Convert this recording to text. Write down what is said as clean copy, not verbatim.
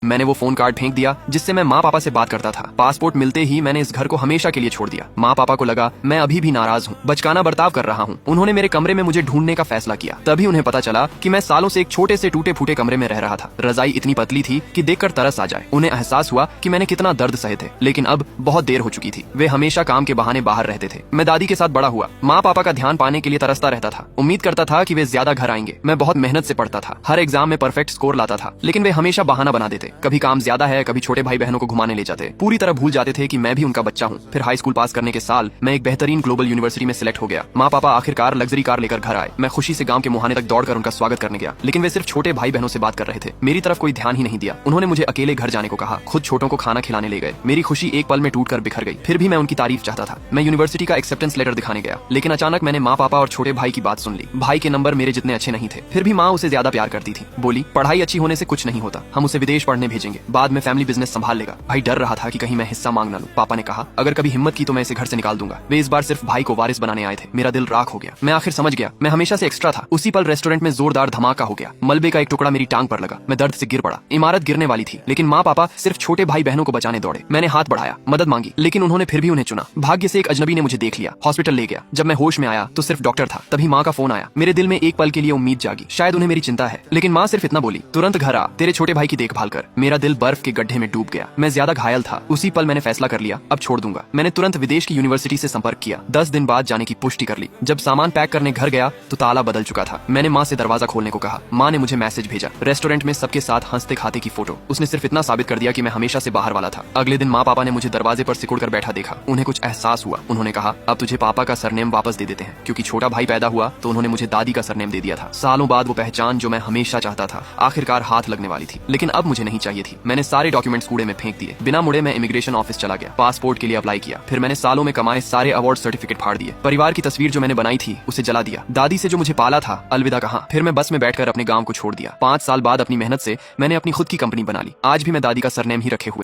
मैंने वो phone card फेंक दिया जिससे मैं माँ पापा से बात करता था। पासपोर्ट मिलते ही मैंने इस घर को हमेशा के लिए छोड़ दिया। माँ पापा को लगा मैं अभी भी नाराज हूँ, बचकाना बर्ताव कर रहा हूँ। उन्होंने मेरे कमरे में मुझे ढूंढने का फैसला किया। तभी उन्हें पता चला कि मैं सालों से एक छोटे से टूटे फूटे कमरे में रह रहा था। रजाई इतनी पतली थी कि देखकर तरस आ जाए। उन्हें एहसास हुआ कि मैंने कितना दर्द सहे थे, लेकिन अब बहुत देर हो चुकी थी। वे हमेशा काम के बहाने बाहर रहते थे। मैं दादी के साथ बड़ा हुआ, माँ पापा का ध्यान पाने के लिए तरसता रहता था। उम्मीद करता था कि वे ज्यादा घर आएंगे। मैं बहुत मेहनत से पढ़ता था, हर एग्जाम में परफेक्ट स्कोर लाता था, लेकिन वे हमेशा बहाना बना देते। कभी काम ज्यादा है, कभी छोटे भाई बहनों को घुमाने ले जाते। पूरी तरह भूल जाते थे कि मैं भी उनका बच्चा हूँ। फिर हाई स्कूल पास करने के साल मैं एक बेहतरीन ग्लोबल यूनिवर्सिटी में सिलेक्ट हो गया। माँ पापा आखिरकार लग्जरी कार लेकर घर आए। मैं खुशी से गांव के मुहाने तक दौड़कर उनका स्वागत करने गया, लेकिन वे सिर्फ छोटे भाई बहनों से बात कर रहे थे। मेरी तरफ कोई ध्यान ही नहीं दिया। उन्होंने मुझे अकेले घर जाने को कहा, खुद छोटों को खाना खिलाने ले गए। मेरी खुशी एक पल में टूटकर बिखर गई। फिर भी मैं उनकी तारीफ चाहता था। मैं यूनिवर्सिटी का एक्सेप्टेंस लेटर दिखाने गया, लेकिन अचानक मैंने माँ पापा और छोटे भाई की बात सुन ली। भाई के नंबर मेरे जितने अच्छे नहीं थे, फिर भी माँ उसे ज्यादा प्यार करती थी। बोली पढ़ाई अच्छी होने से कुछ नहीं होता, हम उसे विदेश पढ़ने भेजेंगे, बाद में फैमिली बिजनेस संभाल लेगा। भाई डर रहा था कि कहीं मैं हिस्सा मांग न लूं। पापा ने कहा अगर कभी हिम्मत की तो मैं इसे घर से निकाल दूंगा। वे इस बार सिर्फ भाई को वारिस बनाने आए थे। मेरा दिल राख हो गया। मैं आखिर समझ गया, मैं हमेशा से एक्स्ट्रा था। उसी पल रेस्टोरेंट में जोरदार धमाका हो गया। मलबे का एक टुकड़ा मेरी टांग पर लगा। मैं दर्द से गिर पड़ा। इमारत गिरने वाली थी, लेकिन माँ पापा सिर्फ छोटे भाई बहनों को बचाने दौड़े। मैंने हाथ बढ़ाया, मदद मांगी, लेकिन उन्होंने फिर भी उन्हें चुना। भाग्य से एक अजनबी ने मुझे देख लिया, हॉस्पिटल ले गया। जब मैं होश में आया तो सिर्फ डॉक्टर था। तभी माँ का फोन आया। मेरे दिल में एक पल के लिए उम्मीद जागी, शायद उन्हें मेरी चिंता है। लेकिन माँ सिर्फ इतना बोली, तुरंत घर आ, तेरे छोटे भाई की देखभाल कर। मेरा दिल बर्फ के गड्ढे में डूब गया। मैं ज्यादा घायल था। उसी पल मैंने फैसला कर लिया, अब छोड़ दूंगा। मैंने तुरंत विदेश की यूनिवर्सिटी से संपर्क किया। 10 दिन बाद जाने की पुष्टि कर ली। जब सामान पैक करने घर गया तो ताला बदल चुका था। मैंने माँ से दरवाजा खोलने को कहा। माँ ने मुझे मैसेज भेजा, रेस्टोरेंट में सबके साथ हंसते खाते की फोटो। उसने सिर्फ इतना साबित कर दिया कि मैं हमेशा से बाहर वाला था। अगले दिन माँ पापा ने मुझे दरवाजे पर सिकुड़ कर बैठा देखा। उन्हें कुछ एहसास हुआ। उन्होंने कहा अब तुझे पापा का सरनेम वापस दे देते हैं। क्योंकि छोटा भाई पैदा हुआ तो उन्होंने मुझे दादी का सरनेम दे दिया था। सालों बाद वो पहचान जो मैं हमेशा चाहता था आखिरकार हाथ लगने वाली थी, लेकिन अब मुझे नहीं चाहिए थी। मैंने सारे डॉक्यूमेंट्स कूड़े में फेंक दिए। बिना मुड़े मैं इमिग्रेशन ऑफिस चला गया, पासपोर्ट के लिए अप्लाई किया। फिर मैंने सालों में कमाए सारे अवार्ड सर्टिफिकेट फाड़ दिए। परिवार की तस्वीर जो मैंने बनाई थी उसे जला दिया। दादी से जो मुझे पाला था अलविदा कहा। फिर मैं बस में बैठकर अपने गांव को छोड़ दिया। 5 साल बाद अपनी मेहनत से मैंने अपनी खुद की कंपनी बना ली। आज भी मैं दादी का सरनेम ही रखे हुए